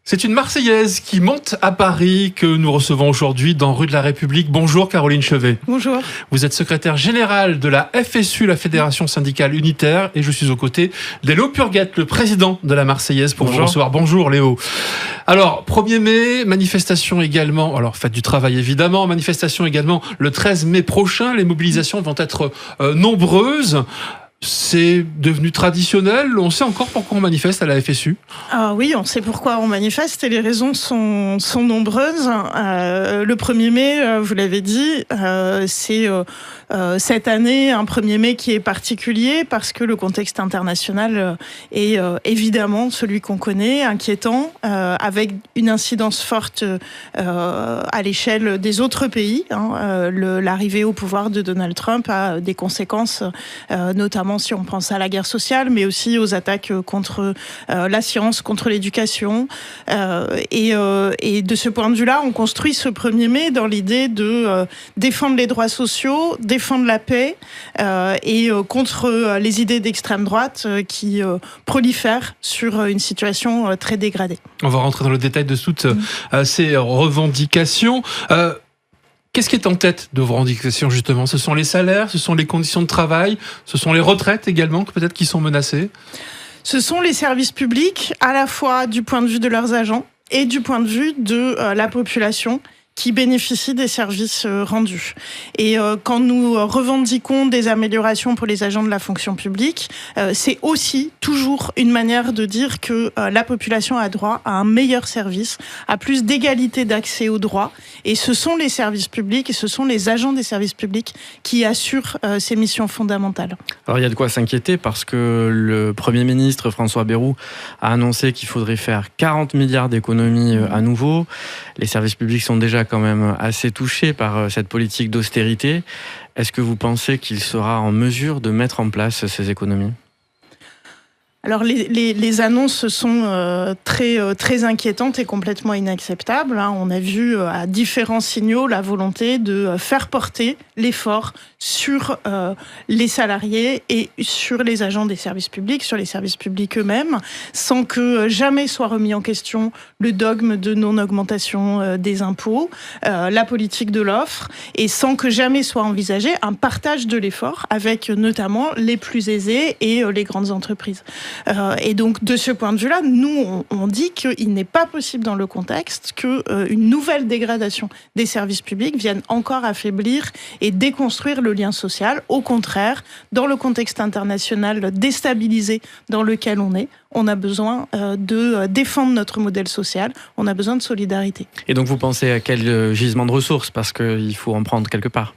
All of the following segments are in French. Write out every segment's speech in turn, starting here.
C'est une Marseillaise qui monte à Paris que nous recevons aujourd'hui dans rue de la République. Bonjour Caroline Chevet. Bonjour. Vous êtes secrétaire générale de la FSU, la Fédération Syndicale Unitaire, et je suis aux côtés d'Léo Purguette, le président de la Marseillaise, pour vous recevoir. Bonjour Léo. Alors, 1er mai, manifestation également, alors fête du travail évidemment, manifestation également le 13 mai prochain. Les mobilisations vont être nombreuses. C'est devenu traditionnel. On sait encore pourquoi on manifeste à la FSU. Oui, on sait pourquoi on manifeste et les raisons sont nombreuses. Le 1er mai, vous l'avez dit, c'est cette année un 1er mai qui est particulier parce que le contexte international est évidemment celui qu'on connaît, inquiétant, avec une incidence forte à l'échelle des autres pays. L'arrivée au pouvoir de Donald Trump a des conséquences, notamment si on pense à la guerre sociale, mais aussi aux attaques contre la science, contre l'éducation. Et de ce point de vue-là, on construit ce 1er mai dans l'idée de défendre les droits sociaux, défendre la paix et contre les idées d'extrême droite qui prolifèrent sur une situation très dégradée. On va rentrer dans le détail de toutes ces revendications. Qu'est-ce qui est en tête de vos revendications, justement ? Ce sont les salaires, ce sont les conditions de travail, ce sont les retraites également, peut-être qui sont menacées ? Ce sont les services publics, à la fois du point de vue de leurs agents et du point de vue de la population qui bénéficient des services rendus. Et quand nous revendiquons des améliorations pour les agents de la fonction publique, c'est aussi toujours une manière de dire que la population a droit à un meilleur service, à plus d'égalité d'accès aux droits. Et ce sont les services publics et ce sont les agents des services publics qui assurent ces missions fondamentales. Alors il y a de quoi s'inquiéter parce que le Premier ministre François Bayrou a annoncé qu'il faudrait faire 40 milliards d'économies à nouveau. Les services publics sont déjà quand même assez touchés par cette politique d'austérité. Est-ce que vous pensez qu'il sera en mesure de mettre en place ces économies ? Alors les annonces sont très inquiétantes et complètement inacceptables. On a vu à différents signaux la volonté de faire porter l'effort sur les salariés et sur les agents des services publics, sur les services publics eux-mêmes, sans que jamais soit remis en question le dogme de non-augmentation des impôts, la politique de l'offre, et sans que jamais soit envisagé un partage de l'effort avec notamment les plus aisés et les grandes entreprises. Et donc, de ce point de vue-là, nous, on dit qu'il n'est pas possible dans le contexte qu'une nouvelle dégradation des services publics vienne encore affaiblir et déconstruire le lien social. Au contraire, dans le contexte international déstabilisé dans lequel on a besoin de défendre notre modèle social, on a besoin de solidarité. Et donc, vous pensez à quel gisement de ressources ? Parce qu'il faut en prendre quelque part.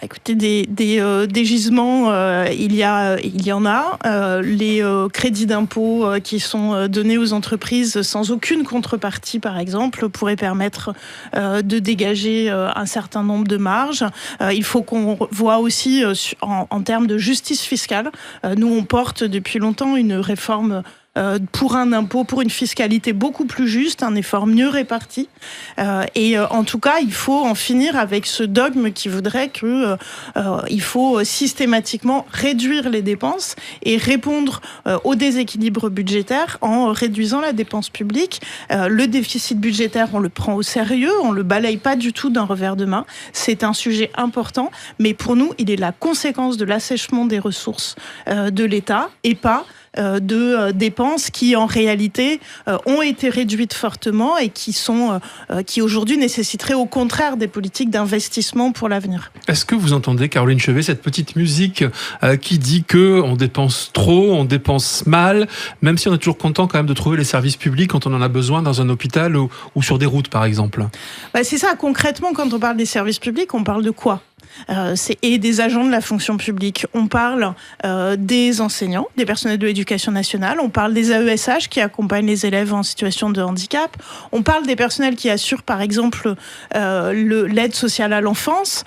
Écoutez, des gisements, il y en a. Les crédits d'impôt qui sont donnés aux entreprises sans aucune contrepartie, par exemple, pourraient permettre de dégager un certain nombre de marges. Il faut qu'on voit aussi en termes de justice fiscale. Nous, on porte depuis longtemps une réforme pour un impôt, pour une fiscalité beaucoup plus juste, un effort mieux réparti. Et en tout cas, il faut en finir avec ce dogme qui voudrait que il faut systématiquement réduire les dépenses et répondre au déséquilibre budgétaire en réduisant la dépense publique. Le déficit budgétaire, on le prend au sérieux, on le balaye pas du tout d'un revers de main. C'est un sujet important, mais pour nous, il est la conséquence de l'assèchement des ressources de l'État et pas de dépenses qui en réalité ont été réduites fortement et qui aujourd'hui nécessiteraient au contraire des politiques d'investissement pour l'avenir. Est-ce que vous entendez, Caroline Chevet, cette petite musique qui dit que on dépense trop, on dépense mal, même si on est toujours content quand même de trouver les services publics quand on en a besoin dans un hôpital ou sur des routes par exemple ? C'est ça, concrètement, quand on parle des services publics, on parle de quoi ? Et des agents de la fonction publique. On parle des enseignants, des personnels de l'éducation nationale, on parle des AESH qui accompagnent les élèves en situation de handicap, on parle des personnels qui assurent par exemple l'aide sociale à l'enfance,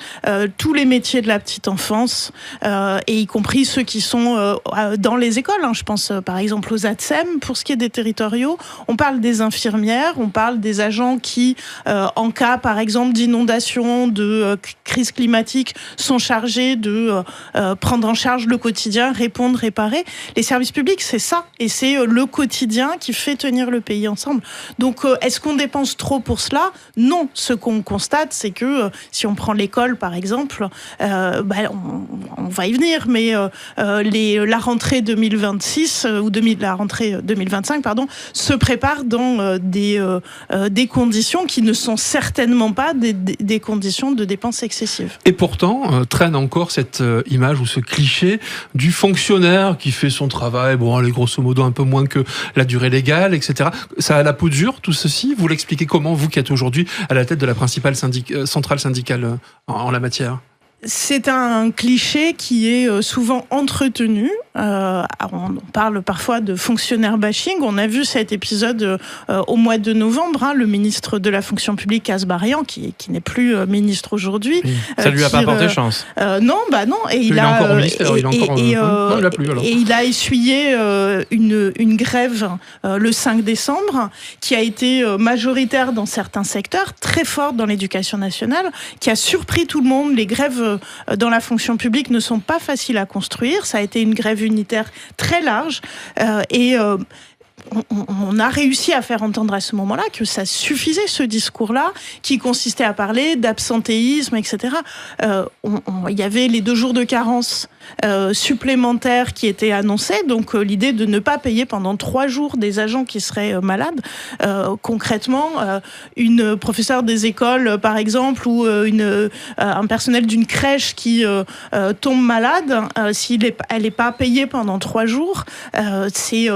tous les métiers de la petite enfance, et y compris ceux qui sont dans les écoles. Je pense par exemple aux ATSEM pour ce qui est des territoriaux. On parle des infirmières, on parle des agents qui, en cas par exemple d'inondation, de crise climatique, spécifiques sont chargés de prendre en charge le quotidien, répondre, réparer. Les services publics, c'est ça. Et c'est le quotidien qui fait tenir le pays ensemble. Donc, est-ce qu'on dépense trop pour cela ? Non. Ce qu'on constate, c'est que si on prend l'école, par exemple, on va y venir, mais la rentrée 2026 ou la rentrée 2025, se prépare dans des conditions qui ne sont certainement pas des conditions de dépenses excessives. Et pourtant, traîne encore cette image ou ce cliché du fonctionnaire qui fait son travail, allez, grosso modo un peu moins que la durée légale, etc. Ça a la peau dure, tout ceci. Vous l'expliquez comment, vous qui êtes aujourd'hui à la tête de la principale centrale syndicale en la matière ? C'est un cliché qui est souvent entretenu. On parle parfois de fonctionnaire bashing. On a vu cet épisode au mois de novembre. Le ministre de la fonction publique, Kasbarian, qui n'est plus ministre aujourd'hui. Oui. Ça lui a pas porté chance. Non. Et il est encore au ministère. Non, il l'a plus alors. Et il a essuyé une grève le 5 décembre qui a été majoritaire dans certains secteurs, très forte dans l'éducation nationale, qui a surpris tout le monde. Les grèves dans la fonction publique ne sont pas faciles à construire. Ça a été une grève unitaire très large on a réussi à faire entendre à ce moment-là que ça suffisait, ce discours-là, qui consistait à parler d'absentéisme, etc. Il y avait les 2 jours de carence supplémentaires qui étaient annoncés, donc l'idée de ne pas payer pendant 3 jours des agents qui seraient malades. Concrètement, une professeure des écoles, par exemple, ou un personnel d'une crèche qui tombe malade, si elle n'est pas payée pendant 3 jours, c'est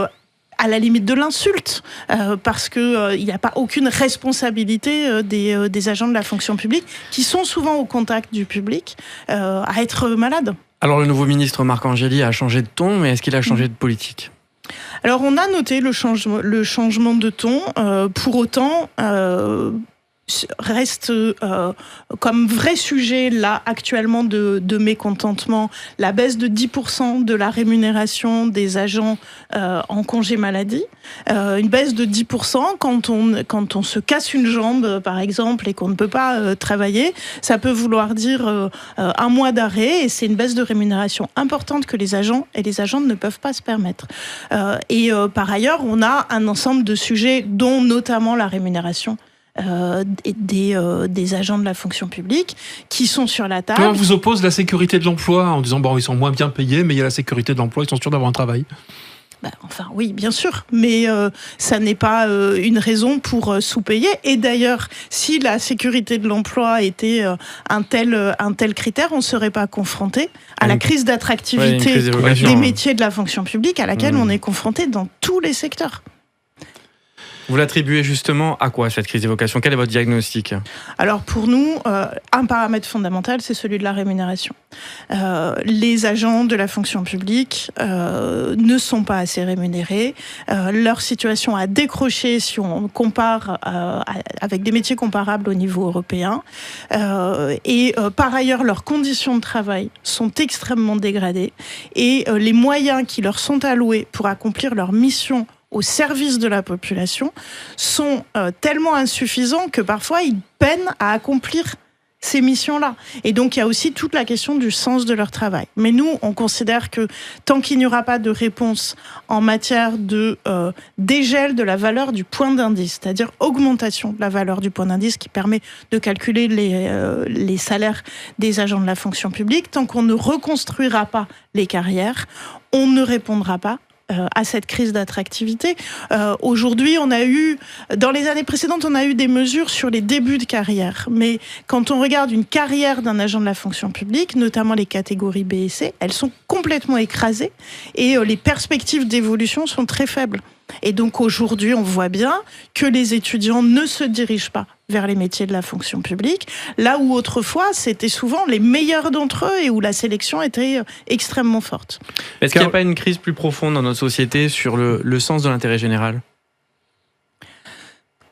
à la limite de l'insulte, parce que il n'y a pas aucune responsabilité des agents de la fonction publique, qui sont souvent au contact du public, à être malades. Alors le nouveau ministre Marc Angeli a changé de ton, mais est-ce qu'il a changé de politique ? Alors on a noté le changement de ton. Pour autant, reste comme vrai sujet là actuellement de mécontentement la baisse de 10% de la rémunération des agents en congé maladie. Une baisse de 10% quand on se casse une jambe par exemple et qu'on ne peut pas travailler, ça peut vouloir dire un mois d'arrêt, et c'est une baisse de rémunération importante que les agents et les agentes ne peuvent pas se permettre. Par ailleurs, on a un ensemble de sujets dont notamment la rémunération des agents de la fonction publique qui sont sur la table. On vous oppose la sécurité de l'emploi en disant ils sont moins bien payés, mais il y a la sécurité de l'emploi, ils sont sûrs d'avoir un travail. Enfin oui, bien sûr, mais ça n'est pas une raison pour sous-payer. Et d'ailleurs, si la sécurité de l'emploi était un tel critère, on ne serait pas confronté à la crise d'attractivité des métiers de la fonction publique à laquelle on est confronté dans tous les secteurs. Vous l'attribuez justement à quoi, cette crise des vocations ? Quel est votre diagnostic ? Alors pour nous, un paramètre fondamental, c'est celui de la rémunération. Les agents de la fonction publique ne sont pas assez rémunérés. Leur situation a décroché si on compare avec des métiers comparables au niveau européen. Par ailleurs, leurs conditions de travail sont extrêmement dégradées. Et les moyens qui leur sont alloués pour accomplir leur mission au service de la population sont tellement insuffisants que parfois ils peinent à accomplir ces missions-là. Et donc il y a aussi toute la question du sens de leur travail. Mais nous, on considère que tant qu'il n'y aura pas de réponse en matière de dégel de la valeur du point d'indice, c'est-à-dire augmentation de la valeur du point d'indice qui permet de calculer les salaires des agents de la fonction publique, tant qu'on ne reconstruira pas les carrières, on ne répondra pas à cette crise d'attractivité. Aujourd'hui, dans les années précédentes, on a eu des mesures sur les débuts de carrière. Mais quand on regarde une carrière d'un agent de la fonction publique, notamment les catégories B et C, elles sont complètement écrasées et les perspectives d'évolution sont très faibles. Et donc aujourd'hui, on voit bien que les étudiants ne se dirigent pas vers les métiers de la fonction publique, là où autrefois, c'était souvent les meilleurs d'entre eux et où la sélection était extrêmement forte. Est-ce qu'il n'y a pas une crise plus profonde dans notre société sur le sens de l'intérêt général ?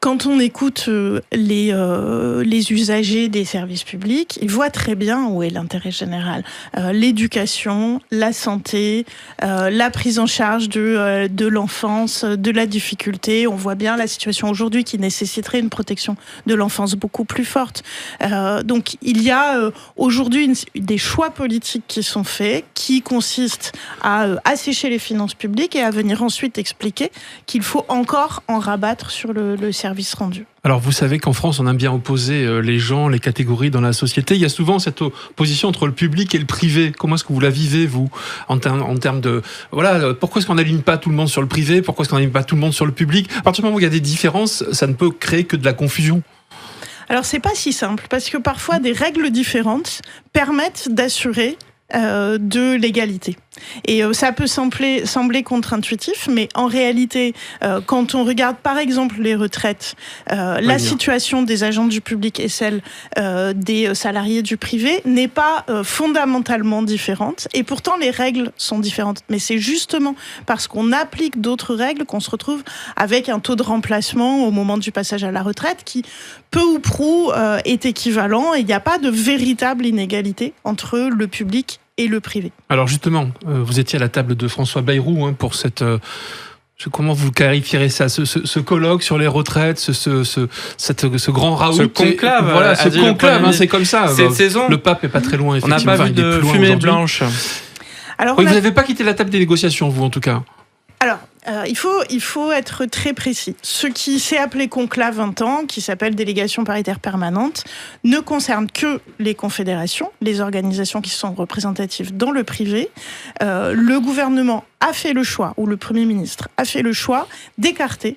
Quand on écoute les usagers des services publics, ils voient très bien où est l'intérêt général. L'éducation, la santé, la prise en charge de l'enfance, de la difficulté. On voit bien la situation aujourd'hui qui nécessiterait une protection de l'enfance beaucoup plus forte. Donc il y a aujourd'hui des choix politiques qui sont faits, qui consistent à assécher les finances publiques et à venir ensuite expliquer qu'il faut encore en rabattre sur le service rendu. Alors vous savez qu'en France, on aime bien opposer les gens, les catégories dans la société. Il y a souvent cette opposition entre le public et le privé. Comment est-ce que vous la vivez, vous, en termes de... Voilà, pourquoi est-ce qu'on n'aligne pas tout le monde sur le privé? Pourquoi est-ce qu'on n'aligne pas tout le monde sur le public? À partir du moment où il y a des différences, ça ne peut créer que de la confusion. Alors c'est pas si simple, parce que parfois des règles différentes permettent d'assurer de l'égalité. Et ça peut sembler contre-intuitif, mais en réalité, quand on regarde par exemple les retraites, la situation des agents du public et celle des salariés du privé n'est pas fondamentalement différente. Et pourtant, les règles sont différentes. Mais c'est justement parce qu'on applique d'autres règles qu'on se retrouve avec un taux de remplacement au moment du passage à la retraite qui, peu ou prou, est équivalent. Et il n'y a pas de véritable inégalité entre le public et le privé. Alors justement, vous étiez à la table de François Bayrou pour cette... comment vous qualifierez ça, ce colloque sur les retraites, ce grand raout, ce conclave, voilà, ce conclave, c'est comme ça. Cette saison, le pape est pas très loin. On n'a pas vu de fumée blanche. Alors, oui, vous n'avez pas quitté la table des négociations, vous en tout cas. Alors, il faut être très précis. Ce qui s'est appelé conclave un temps, qui s'appelle délégation paritaire permanente, ne concerne que les confédérations, les organisations qui sont représentatives dans le privé. Le gouvernement a fait le choix, ou le Premier ministre a fait le choix d'écarter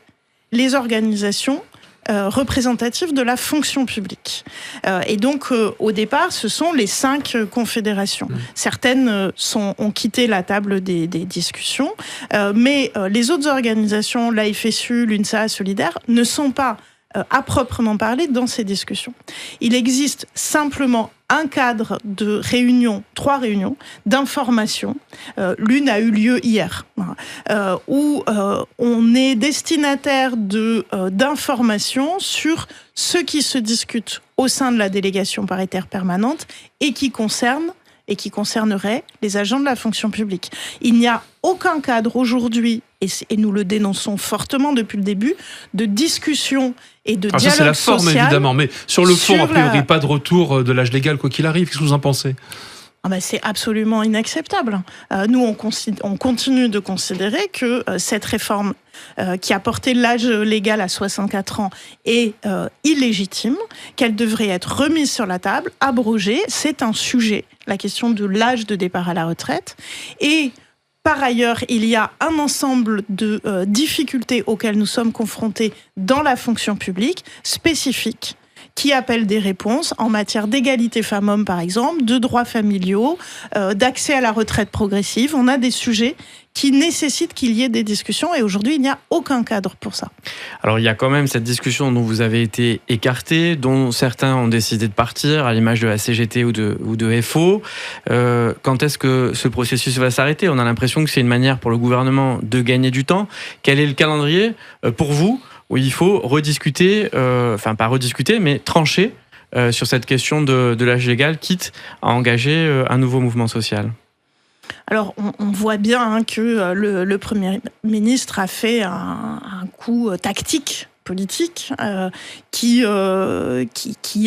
les organisations représentatives de la fonction publique. Et donc, au départ, ce sont les 5 confédérations. Certaines ont quitté la table des discussions, mais les autres organisations, la FSU, l'UNSA, Solidaire, ne sont pas à proprement parler dans ces discussions. Il existe simplement un cadre de réunion, 3 réunions d'information. L'une a eu lieu hier, où on est destinataire d'informations sur ce qui se discute au sein de la délégation paritaire permanente et qui concernerait les agents de la fonction publique. Il n'y a aucun cadre aujourd'hui, et nous le dénonçons fortement depuis le début, de discussion et de dialogue social. C'est la forme, évidemment, mais sur le fond, a priori, pas de retour de l'âge légal, quoi qu'il arrive. Qu'est-ce que vous en pensez ? C'est absolument inacceptable. Nous, on continue de considérer que cette réforme qui a porté l'âge légal à 64 ans est illégitime, qu'elle devrait être remise sur la table, abrogée. C'est un sujet, la question de l'âge de départ à la retraite. Et par ailleurs, il y a un ensemble de difficultés auxquelles nous sommes confrontés dans la fonction publique, spécifiques, qui appellent des réponses en matière d'égalité femmes-hommes, par exemple, de droits familiaux, d'accès à la retraite progressive. On a des sujets qui nécessitent qu'il y ait des discussions et aujourd'hui, il n'y a aucun cadre pour ça. Alors, il y a quand même cette discussion dont vous avez été écarté, dont certains ont décidé de partir, à l'image de la CGT ou de FO. Quand est-ce que ce processus va s'arrêter ? On a l'impression que c'est une manière pour le gouvernement de gagner du temps. Quel est le calendrier pour vous où il faut rediscuter, pas rediscuter, mais trancher sur cette question de l'âge légal, quitte à engager un nouveau mouvement social ? Alors, on voit bien que le Premier ministre a fait un coup tactique, politique, qui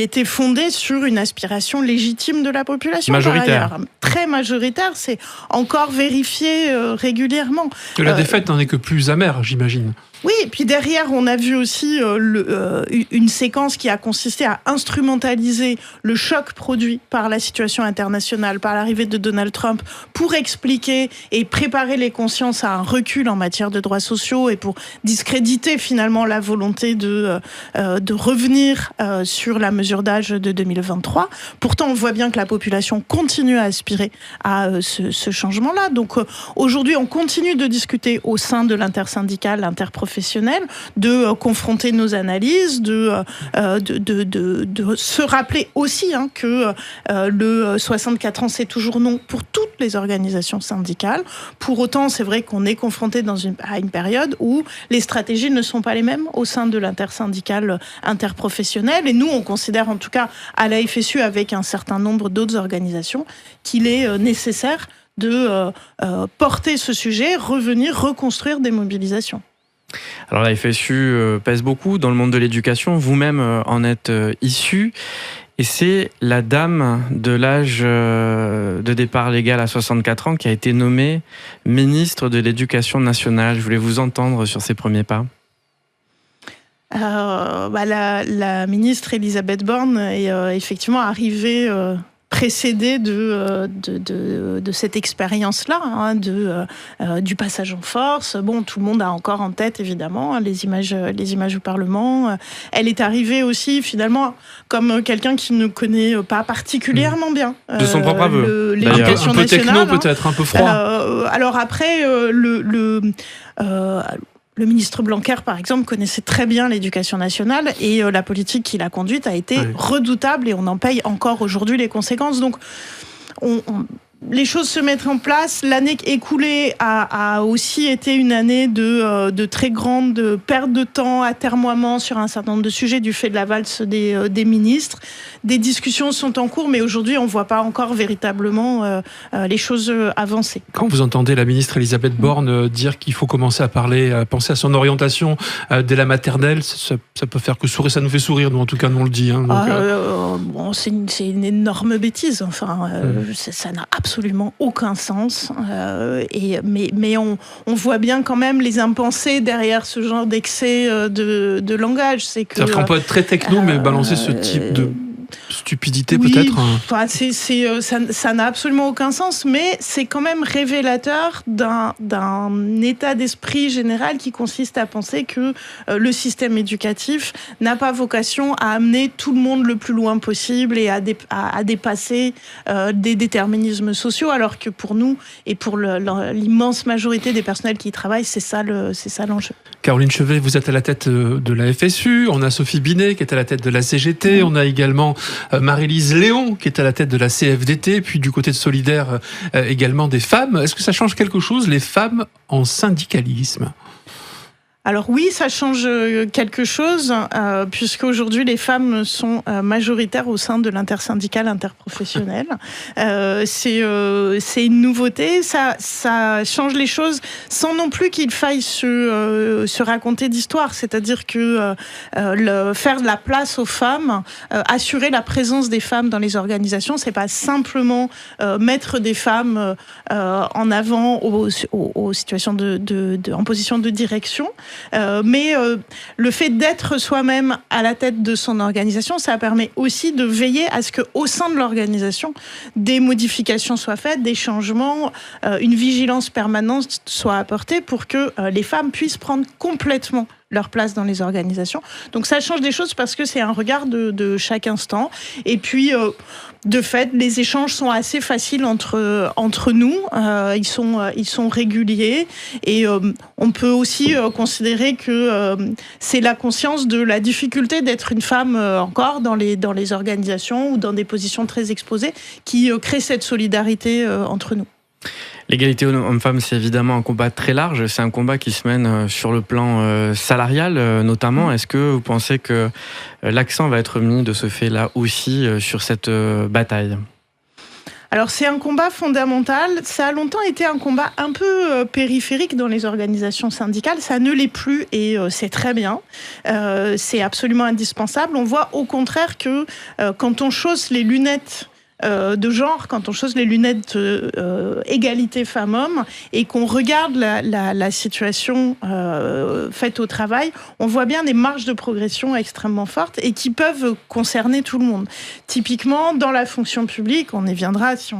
était fondé sur une aspiration légitime de la population. Majoritaire. Très majoritaire, c'est encore vérifié régulièrement. Que la défaite n'en est que plus amère, j'imagine. Oui, et puis derrière, on a vu aussi une séquence qui a consisté à instrumentaliser le choc produit par la situation internationale, par l'arrivée de Donald Trump, pour expliquer et préparer les consciences à un recul en matière de droits sociaux et pour discréditer finalement la volonté de revenir sur la mesure d'âge de 2023. Pourtant, on voit bien que la population continue à aspirer aspirer à ce changement-là. Donc aujourd'hui, on continue de discuter au sein de l'intersyndicale, interprofessionnel, de confronter nos analyses, de se rappeler aussi que le 64 ans, c'est toujours non pour toutes les organisations syndicales. Pour autant, c'est vrai qu'on est confronté à une période où les stratégies ne sont pas les mêmes au sein de l'intersyndicale interprofessionnelle. Et nous, on considère en tout cas à la FSU, avec un certain nombre d'autres organisations, qu'il est nécessaire de porter ce sujet, revenir, reconstruire des mobilisations. Alors la FSU pèse beaucoup dans le monde de l'éducation, vous-même en êtes issu, et c'est la dame de l'âge de départ légal à 64 ans qui a été nommée ministre de l'Éducation nationale. Je voulais vous entendre sur ses premiers pas. La ministre Elisabeth Borne est effectivement arrivée précédée de cette expérience-là, du passage en force. Bon, tout le monde a encore en tête, évidemment, les images au Parlement. Elle est arrivée aussi, finalement, comme quelqu'un qui ne connaît pas particulièrement bien de son propre aveu. L'éducation un peu nationale. Techno, peut-être, un peu froid. Alors après, le ministre Blanquer, par exemple, connaissait très bien l'éducation nationale et la politique qu'il a conduite a été redoutable et on en paye encore aujourd'hui les conséquences. Donc, les choses se mettent en place. L'année écoulée a aussi été une année de très grande perte de temps, atermoiement sur un certain nombre de sujets du fait de la valse des ministres. Des discussions sont en cours, mais aujourd'hui, on ne voit pas encore véritablement les choses avancer. Quand vous entendez la ministre Elisabeth Borne dire qu'il faut commencer à penser à son orientation dès la maternelle, ça peut faire que sourire, ça nous fait sourire, nous en tout cas, nous on le dit. C'est une énorme bêtise. Enfin, ça n'a absolument aucun sens. Mais on voit bien quand même les impensés derrière ce genre d'excès de langage. C'est-à-dire qu'on peut être très techno, mais balancer ce type de stupidité, oui, peut-être. Ça n'a absolument aucun sens, mais c'est quand même révélateur d'un état d'esprit général qui consiste à penser que le système éducatif n'a pas vocation à amener tout le monde le plus loin possible et à dépasser des déterminismes sociaux, alors que pour nous et pour l'immense majorité des personnels qui y travaillent, c'est ça l'enjeu. Caroline Chevet, vous êtes à la tête de la FSU, on a Sophie Binet qui est à la tête de la CGT, on a également Marie-Lise Léon qui est à la tête de la CFDT, puis du côté de Solidaire également des femmes. Est-ce que ça change quelque chose, les femmes en syndicalisme ? Alors oui, ça change quelque chose, puisque aujourd'hui les femmes sont majoritaires au sein de l'intersyndicale interprofessionnelle. C'est une nouveauté, ça change les choses sans non plus qu'il faille se raconter d'histoire. C'est-à-dire que faire de la place aux femmes, assurer la présence des femmes dans les organisations, c'est pas simplement mettre des femmes en avant aux situations en position de direction. Mais le fait d'être soi-même à la tête de son organisation, ça permet aussi de veiller à ce qu'au sein de l'organisation, des modifications soient faites, des changements, une vigilance permanente soit apportée pour que les femmes puissent prendre complètement leur place dans les organisations. Donc ça change des choses parce que c'est un regard de chaque instant. Et puis, de fait, les échanges sont assez faciles entre nous. Ils sont réguliers. Et on peut aussi considérer que c'est la conscience de la difficulté d'être une femme encore dans les organisations ou dans des positions très exposées qui crée cette solidarité entre nous. L'égalité homme-femme, c'est évidemment un combat très large. C'est un combat qui se mène sur le plan salarial, notamment. Est-ce que vous pensez que l'accent va être mis de ce fait-là aussi sur cette bataille ? Alors c'est un combat fondamental, ça a longtemps été un combat un peu périphérique dans les organisations syndicales, ça ne l'est plus et c'est très bien, c'est absolument indispensable. On voit au contraire que quand on chausse les lunettes de genre, quand on chausse les lunettes égalité femmes-hommes et qu'on regarde la situation faite au travail, on voit bien des marges de progression extrêmement fortes et qui peuvent concerner tout le monde. Typiquement, dans la fonction publique, on y viendra si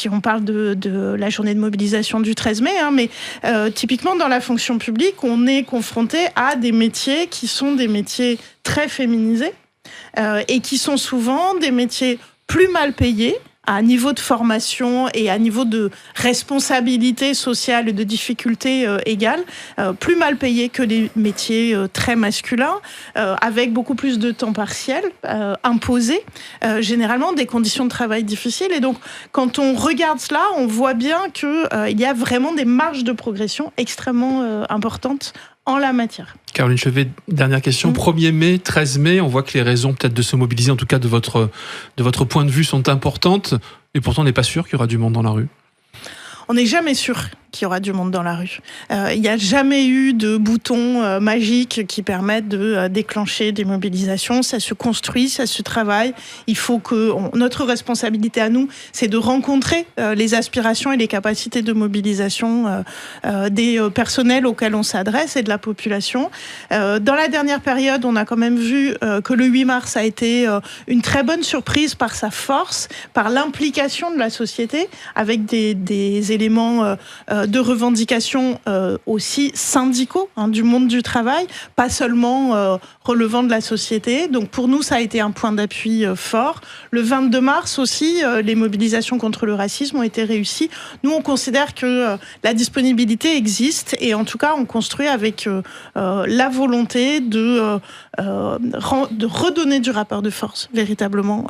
on parle de la journée de mobilisation du 13 mai, mais typiquement dans la fonction publique, on est confronté à des métiers qui sont des métiers très féminisés et qui sont souvent des métiers plus mal payés, un niveau de formation et un niveau de responsabilité sociale et de difficulté égal, plus mal payés que les métiers très masculins, avec beaucoup plus de temps partiel imposé, généralement des conditions de travail difficiles. Et donc, quand on regarde cela, on voit bien qu'il y a vraiment des marges de progression extrêmement importantes en la matière. Caroline Chevet, dernière question. 1er mai, 13 mai, on voit que les raisons peut-être de se mobiliser, en tout cas de votre point de vue, sont importantes. Et pourtant, on n'est pas sûr qu'il y aura du monde dans la rue. On n'est jamais sûr qu'il y aura du monde dans la rue. Il n'y a jamais eu de bouton magique qui permette de déclencher des mobilisations. Ça se construit, ça se travaille. Il faut que notre responsabilité à nous, c'est de rencontrer les aspirations et les capacités de mobilisation des personnels auxquels on s'adresse et de la population. Dans la dernière période, on a quand même vu que le 8 mars a été une très bonne surprise par sa force, par l'implication de la société, avec des éléments de revendications aussi syndicaux du monde du travail, pas seulement relevant de la société. Donc pour nous, ça a été un point d'appui fort. Le 22 mars aussi, les mobilisations contre le racisme ont été réussies. Nous, on considère que la disponibilité existe et en tout cas, on construit avec la volonté de redonner du rapport de force, véritablement,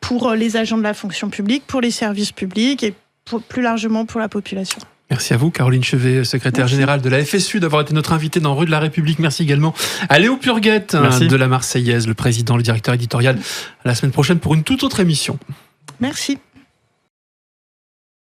pour les agents de la fonction publique, pour les services publics et plus largement pour la population. Merci à vous, Caroline Chevet, secrétaire générale de la FSU, d'avoir été notre invitée dans Rue de la République. Merci également à Léo Purguette de la Marseillaise, le président, le directeur éditorial. À la semaine prochaine pour une toute autre émission. Merci.